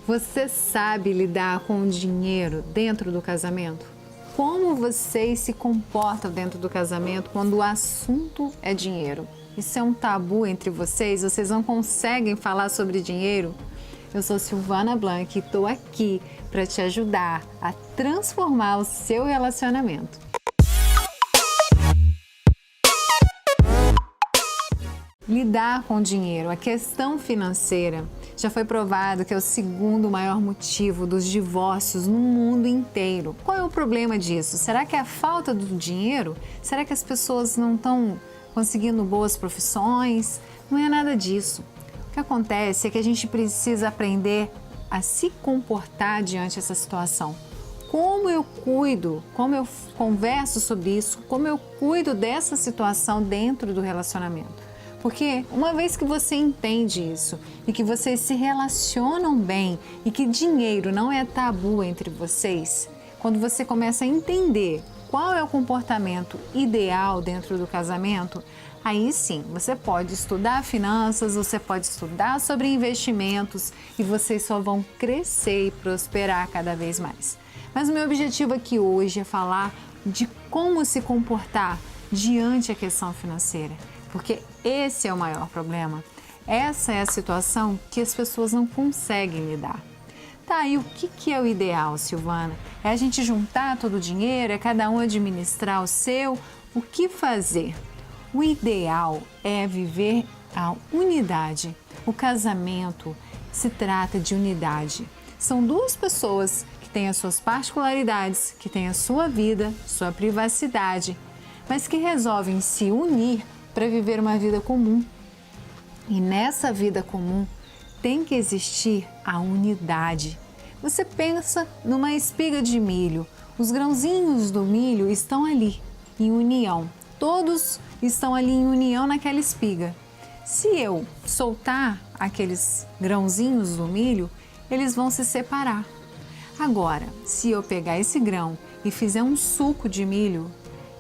Você sabe lidar com o dinheiro dentro do casamento? Como vocês se comportam dentro do casamento quando o assunto é dinheiro? Isso é um tabu entre vocês? Vocês não conseguem falar sobre dinheiro? Eu sou Silvana Blanc e estou aqui para te ajudar a transformar o seu relacionamento. Lidar com dinheiro, a questão financeira, já foi provado que é o segundo maior motivo dos divórcios no mundo inteiro. Qual é o problema disso? Será que é a falta do dinheiro? Será que as pessoas não estão conseguindo boas profissões? Não é nada disso. O que acontece é que a gente precisa aprender a se comportar diante dessa situação. Como eu cuido, como eu converso sobre isso, como eu cuido dessa situação dentro do relacionamento. Porque uma vez que você entende isso e que vocês se relacionam bem e que dinheiro não é tabu entre vocês, quando você começa a entender qual é o comportamento ideal dentro do casamento, aí sim, você pode estudar finanças, você pode estudar sobre investimentos e vocês só vão crescer e prosperar cada vez mais. Mas o meu objetivo aqui hoje é falar de como se comportar diante da questão financeira. Porque esse é o maior problema. Essa é a situação que as pessoas não conseguem lidar. Tá, e o que é o ideal, Silvana? É a gente juntar todo o dinheiro, é cada um administrar o seu? O que fazer? O ideal é viver a unidade. O casamento se trata de unidade. São duas pessoas que têm as suas particularidades, que têm a sua vida, sua privacidade, mas que resolvem se unir para viver uma vida comum. E nessa vida comum tem que existir a unidade. Você pensa numa espiga de milho, os grãozinhos do milho estão ali, em união. Todos estão ali em união naquela espiga. Se eu soltar aqueles grãozinhos do milho, eles vão se separar. Agora, se eu pegar esse grão e fizer um suco de milho,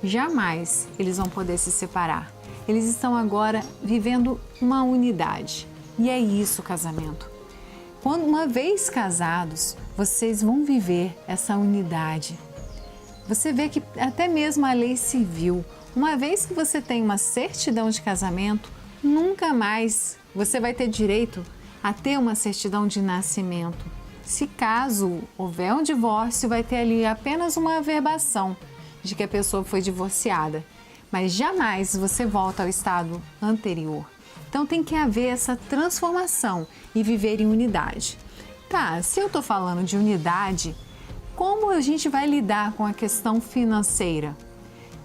jamais eles vão poder se separar. Eles estão agora vivendo uma unidade. E é isso o casamento. Quando uma vez casados, vocês vão viver essa unidade. Você vê que até mesmo a lei civil, uma vez que você tem uma certidão de casamento, nunca mais você vai ter direito a ter uma certidão de nascimento. Se caso houver um divórcio, vai ter ali apenas uma averbação de que a pessoa foi divorciada. Mas jamais você volta ao estado anterior. Então tem que haver essa transformação e viver em unidade. Tá, se eu estou falando de unidade, como a gente vai lidar com a questão financeira?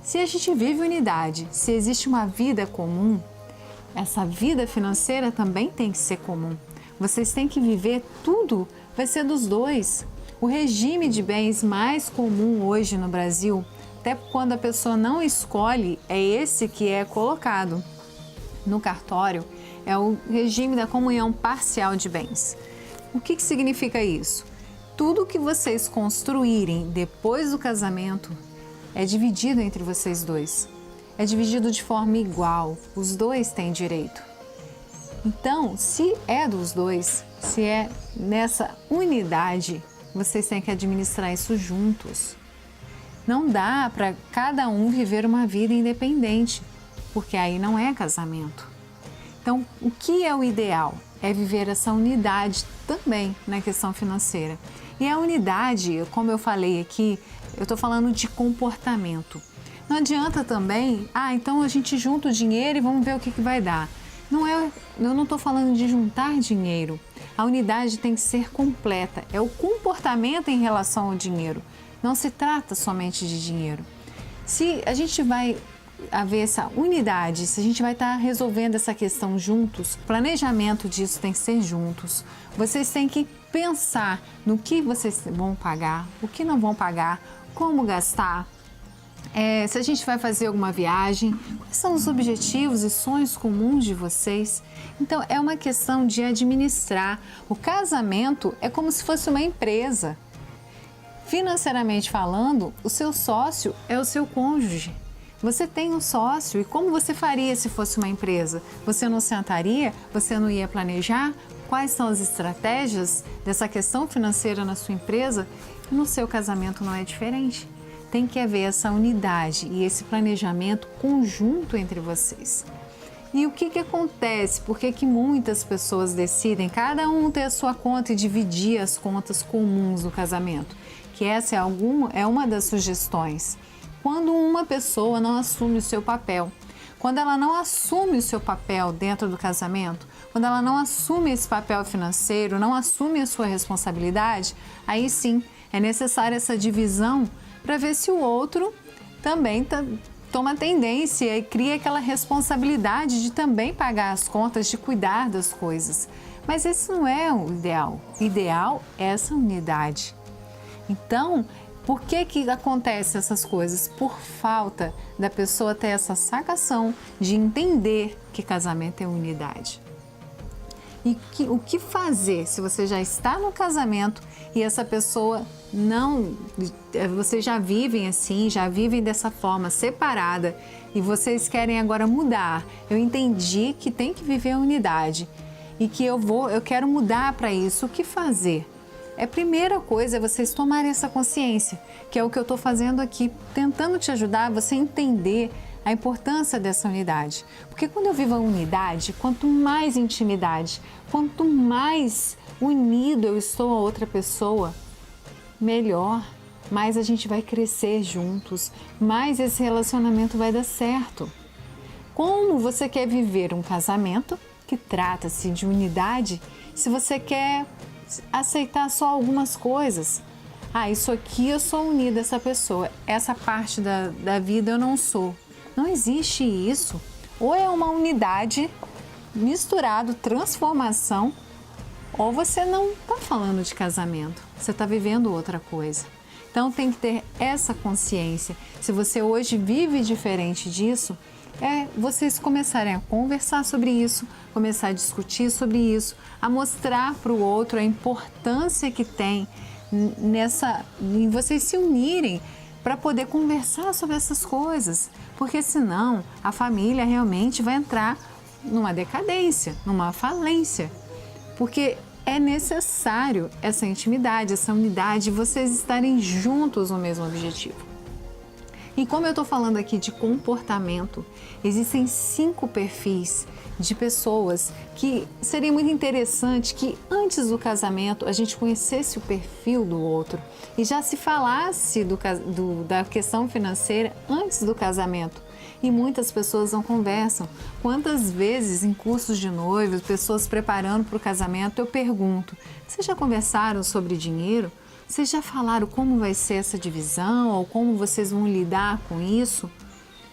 Se a gente vive unidade, se existe uma vida comum, essa vida financeira também tem que ser comum. Vocês têm que viver tudo, vai ser dos dois. O regime de bens mais comum hoje no Brasil, até quando a pessoa não escolhe, é esse que é colocado no cartório, é o regime da comunhão parcial de bens. O que significa isso? Tudo que vocês construírem depois do casamento é dividido entre vocês dois. É dividido de forma igual, os dois têm direito. Então, se é dos dois, se é nessa unidade, vocês têm que administrar isso juntos. Não dá para cada um viver uma vida independente, porque aí não é casamento. Então, o que é o ideal? É viver essa unidade também na questão financeira. E a unidade, como eu falei aqui, eu estou falando de comportamento. Não adianta também, então a gente junta o dinheiro e vamos ver o que vai dar. Eu não estou falando de juntar dinheiro. A unidade tem que ser completa. É o comportamento em relação ao dinheiro. Não se trata somente de dinheiro. Se a gente vai haver essa unidade, se a gente vai estar resolvendo essa questão juntos, o planejamento disso tem que ser juntos. Vocês têm que pensar no que vocês vão pagar, o que não vão pagar, como gastar. Se a gente vai fazer alguma viagem, quais são os objetivos e sonhos comuns de vocês? Então, é uma questão de administrar. O casamento é como se fosse uma empresa. Financeiramente falando, o seu sócio é o seu cônjuge. Você tem um sócio e como você faria se fosse uma empresa? Você não sentaria? Você não ia planejar? quais são as estratégias dessa questão financeira na sua empresa, no seu casamento não é diferente. Tem que haver essa unidade e esse planejamento conjunto entre vocês. E o que acontece? Por que muitas pessoas decidem cada um ter a sua conta e dividir as contas comuns no casamento? Que essa é uma das sugestões. Quando uma pessoa não assume o seu papel, quando ela não assume o seu papel dentro do casamento, quando ela não assume esse papel financeiro, não assume a sua responsabilidade, aí sim é necessária essa divisão para ver se o outro também toma tendência e cria aquela responsabilidade de também pagar as contas, de cuidar das coisas. Mas esse não é o ideal. O ideal é essa unidade. Então, por que acontecem essas coisas? Por falta da pessoa ter essa sacação de entender que casamento é unidade. E o que fazer se você já está no casamento e essa pessoa não, vocês já vivem assim, já vivem dessa forma separada e vocês querem agora mudar. Eu entendi que tem que viver a unidade e que eu quero mudar para isso. O que fazer? A primeira coisa é vocês tomarem essa consciência, que é o que eu estou fazendo aqui, tentando te ajudar a você entender a importância dessa unidade. Porque quando eu vivo a unidade, quanto mais intimidade, quanto mais unido eu estou a outra pessoa, melhor, mais a gente vai crescer juntos, mais esse relacionamento vai dar certo. Como você quer viver um casamento que trata-se de unidade se você quer aceitar só algumas coisas? Isso aqui eu sou unida a essa pessoa, essa parte da vida eu não sou. Não existe isso. Ou é uma unidade misturado, transformação, ou você não está falando de casamento, você está vivendo outra coisa. Então tem que ter essa consciência. Se você hoje vive diferente disso, vocês começarem a conversar sobre isso, começar a discutir sobre isso, a mostrar para o outro a importância que tem em vocês se unirem para poder conversar sobre essas coisas, porque senão a família realmente vai entrar numa decadência, numa falência, porque é necessário essa intimidade, essa unidade, vocês estarem juntos no mesmo objetivo. E como eu estou falando aqui de comportamento, existem 5 perfis de pessoas que seria muito interessante que antes do casamento a gente conhecesse o perfil do outro e já se falasse da questão financeira antes do casamento. E muitas pessoas não conversam. Quantas vezes em cursos de noivos, pessoas preparando para o casamento, eu pergunto, vocês já conversaram sobre dinheiro? Vocês já falaram como vai ser essa divisão ou como vocês vão lidar com isso?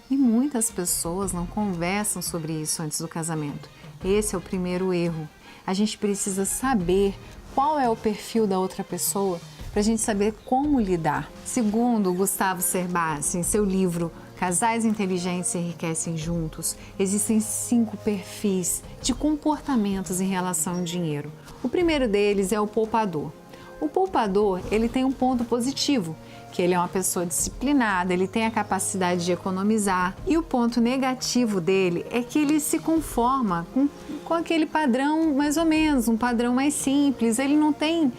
E muitas pessoas não conversam sobre isso antes do casamento. Esse é o primeiro erro. A gente precisa saber qual é o perfil da outra pessoa para a gente saber como lidar. Segundo Gustavo Cerbasi, em seu livro Casais Inteligentes Enriquecem Juntos, existem 5 perfis de comportamentos em relação ao dinheiro. O primeiro deles é o poupador. O poupador, ele tem um ponto positivo, que ele é uma pessoa disciplinada, ele tem a capacidade de economizar. E o ponto negativo dele é que ele se conforma com aquele padrão mais ou menos, um padrão mais simples. Ele não tem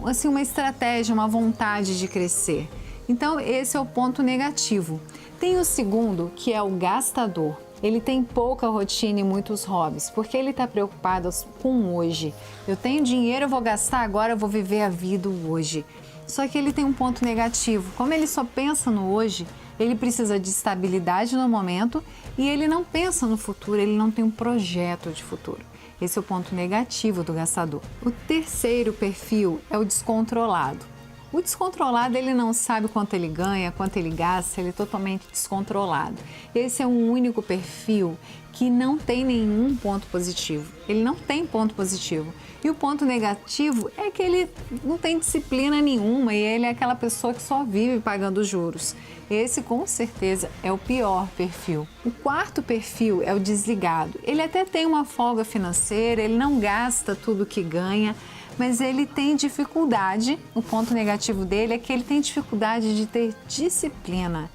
assim, uma estratégia, uma vontade de crescer. Então, esse é o ponto negativo. Tem o segundo, que é o gastador. Ele tem pouca rotina e muitos hobbies, porque ele está preocupado com hoje. Eu tenho dinheiro, eu vou gastar agora, eu vou viver a vida hoje. Só que ele tem um ponto negativo. Como ele só pensa no hoje, ele precisa de estabilidade no momento e ele não pensa no futuro, ele não tem um projeto de futuro. Esse é o ponto negativo do gastador. O terceiro perfil é o descontrolado. O descontrolado, ele não sabe quanto ele ganha, quanto ele gasta, ele é totalmente descontrolado. Esse é um único perfil que não tem nenhum ponto positivo. Ele não tem ponto positivo. E o ponto negativo é que ele não tem disciplina nenhuma e ele é aquela pessoa que só vive pagando juros. Esse, com certeza, é o pior perfil. O quarto perfil é o desligado. Ele até tem uma folga financeira, ele não gasta tudo que ganha, mas ele tem dificuldade, o ponto negativo dele é que ele tem dificuldade de ter disciplina.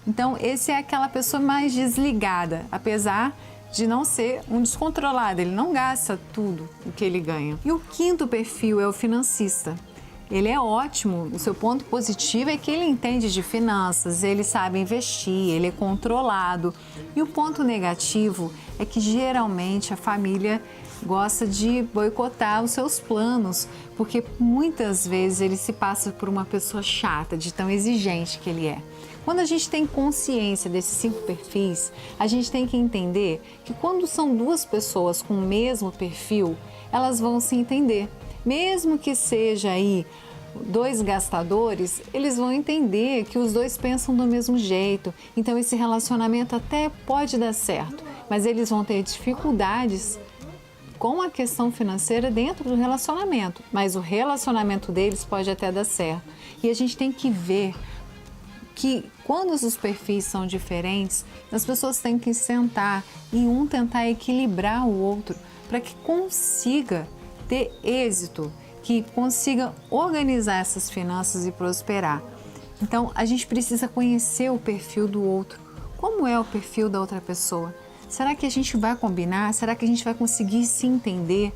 Então, esse é aquela pessoa mais desligada, apesar de não ser um descontrolado, ele não gasta tudo o que ele ganha. E o quinto perfil é o financista. Ele é ótimo, o seu ponto positivo é que ele entende de finanças, ele sabe investir, ele é controlado. E o ponto negativo é que geralmente a família gosta de boicotar os seus planos, porque muitas vezes ele se passa por uma pessoa chata, de tão exigente que ele é. Quando a gente tem consciência desses 5 perfis, a gente tem que entender que quando são 2 pessoas com o mesmo perfil, elas vão se entender. Mesmo que seja aí 2 gastadores, eles vão entender que os 2 pensam do mesmo jeito. Então esse relacionamento até pode dar certo, mas eles vão ter dificuldades com a questão financeira dentro do relacionamento. Mas o relacionamento deles pode até dar certo. E a gente tem que ver que quando os perfis são diferentes, as pessoas têm que sentar e um tentar equilibrar o outro para que consiga ter êxito, que consiga organizar essas finanças e prosperar. Então, a gente precisa conhecer o perfil do outro. Como é o perfil da outra pessoa? Será que a gente vai combinar? Será que a gente vai conseguir se entender?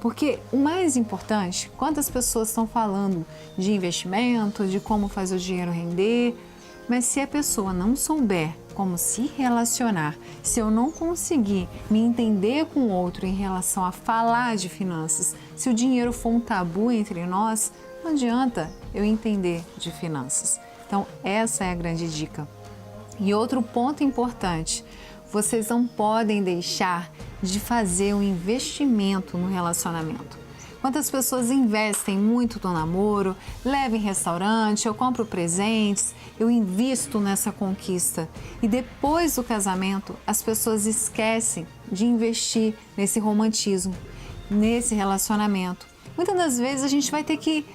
Porque o mais importante, quando as pessoas estão falando de investimento, de como fazer o dinheiro render, mas se a pessoa não souber como se relacionar, se eu não conseguir me entender com o outro em relação a falar de finanças, se o dinheiro for um tabu entre nós, não adianta eu entender de finanças. Então, essa é a grande dica. E outro ponto importante, vocês não podem deixar de fazer um investimento no relacionamento. Quantas pessoas investem muito no namoro, levam em restaurante, eu compro presentes, eu invisto nessa conquista. E depois do casamento, as pessoas esquecem de investir nesse romantismo, nesse relacionamento. Muitas das vezes a gente vai ter que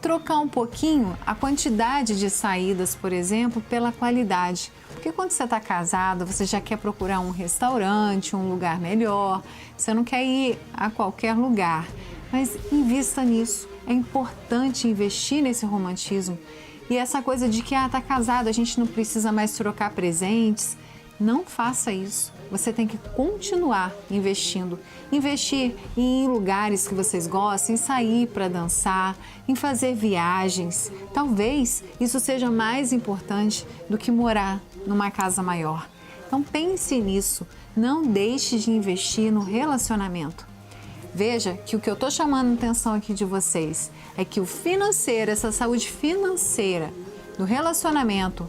trocar um pouquinho a quantidade de saídas, por exemplo, pela qualidade. Porque quando você está casado, você já quer procurar um restaurante, um lugar melhor, você não quer ir a qualquer lugar. Mas invista nisso, é importante investir nesse romantismo. E essa coisa de que está casado, a gente não precisa mais trocar presentes, não faça isso. Você tem que continuar investindo. Investir em lugares que vocês gostam, em sair para dançar, em fazer viagens. Talvez isso seja mais importante do que morar numa casa maior. Então pense nisso. Não deixe de investir no relacionamento. Veja que o que eu estou chamando a atenção aqui de vocês é que o financeiro, essa saúde financeira do relacionamento,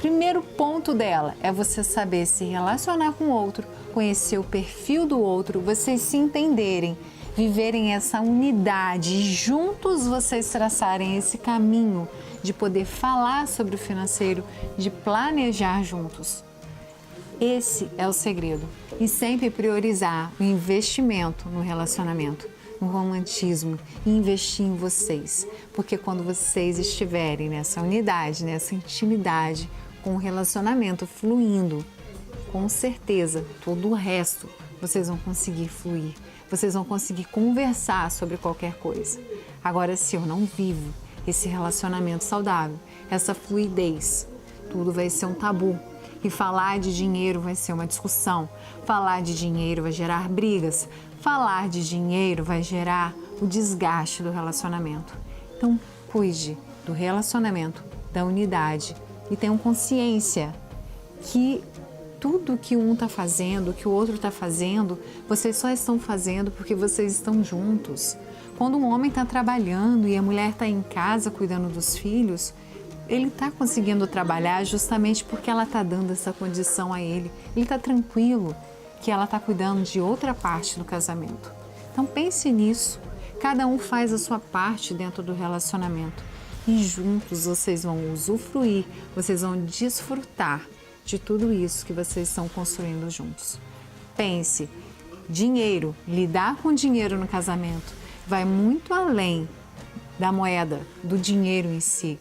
primeiro ponto dela é você saber se relacionar com o outro, conhecer o perfil do outro, vocês se entenderem, viverem essa unidade e juntos vocês traçarem esse caminho de poder falar sobre o financeiro, de planejar juntos. Esse é o segredo. E sempre priorizar o investimento no relacionamento, no romantismo, e investir em vocês. Porque quando vocês estiverem nessa unidade, nessa intimidade, com o relacionamento fluindo, com certeza, todo o resto vocês vão conseguir fluir. Vocês vão conseguir conversar sobre qualquer coisa. Agora, se eu não vivo esse relacionamento saudável, essa fluidez, tudo vai ser um tabu. E falar de dinheiro vai ser uma discussão. Falar de dinheiro vai gerar brigas. Falar de dinheiro vai gerar o desgaste do relacionamento. Então, cuide do relacionamento, da unidade e tenham consciência que tudo que um está fazendo, que o outro está fazendo, vocês só estão fazendo porque vocês estão juntos. Quando um homem está trabalhando e a mulher está em casa cuidando dos filhos, ele está conseguindo trabalhar justamente porque ela está dando essa condição a ele. Ele está tranquilo que ela está cuidando de outra parte do casamento. Então pense nisso. Cada um faz a sua parte dentro do relacionamento. E juntos vocês vão usufruir, vocês vão desfrutar de tudo isso que vocês estão construindo juntos. Pense, dinheiro, lidar com dinheiro no casamento vai muito além da moeda, do dinheiro em si.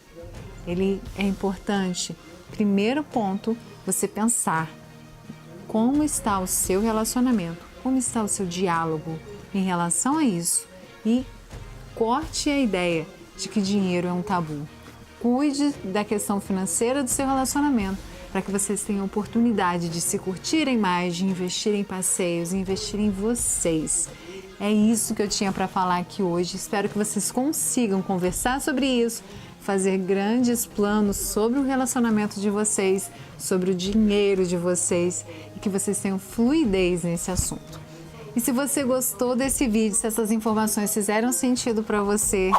Ele é importante. Primeiro ponto, você pensar como está o seu relacionamento, como está o seu diálogo em relação a isso e corte a ideia de que dinheiro é um tabu. Cuide da questão financeira do seu relacionamento, para que vocês tenham oportunidade de se curtirem mais, de investir em passeios, investir em vocês. É isso que eu tinha para falar aqui hoje. Espero que vocês consigam conversar sobre isso, fazer grandes planos sobre o relacionamento de vocês, sobre o dinheiro de vocês e que vocês tenham fluidez nesse assunto. E se você gostou desse vídeo, se essas informações fizeram sentido para você,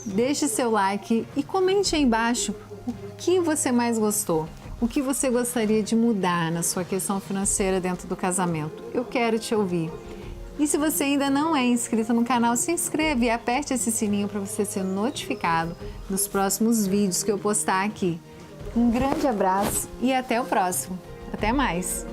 deixe seu like e comente aí embaixo o que você mais gostou. O que você gostaria de mudar na sua questão financeira dentro do casamento? Eu quero te ouvir. E se você ainda não é inscrito no canal, se inscreve e aperte esse sininho para você ser notificado nos próximos vídeos que eu postar aqui. Um grande abraço e até o próximo. Até mais!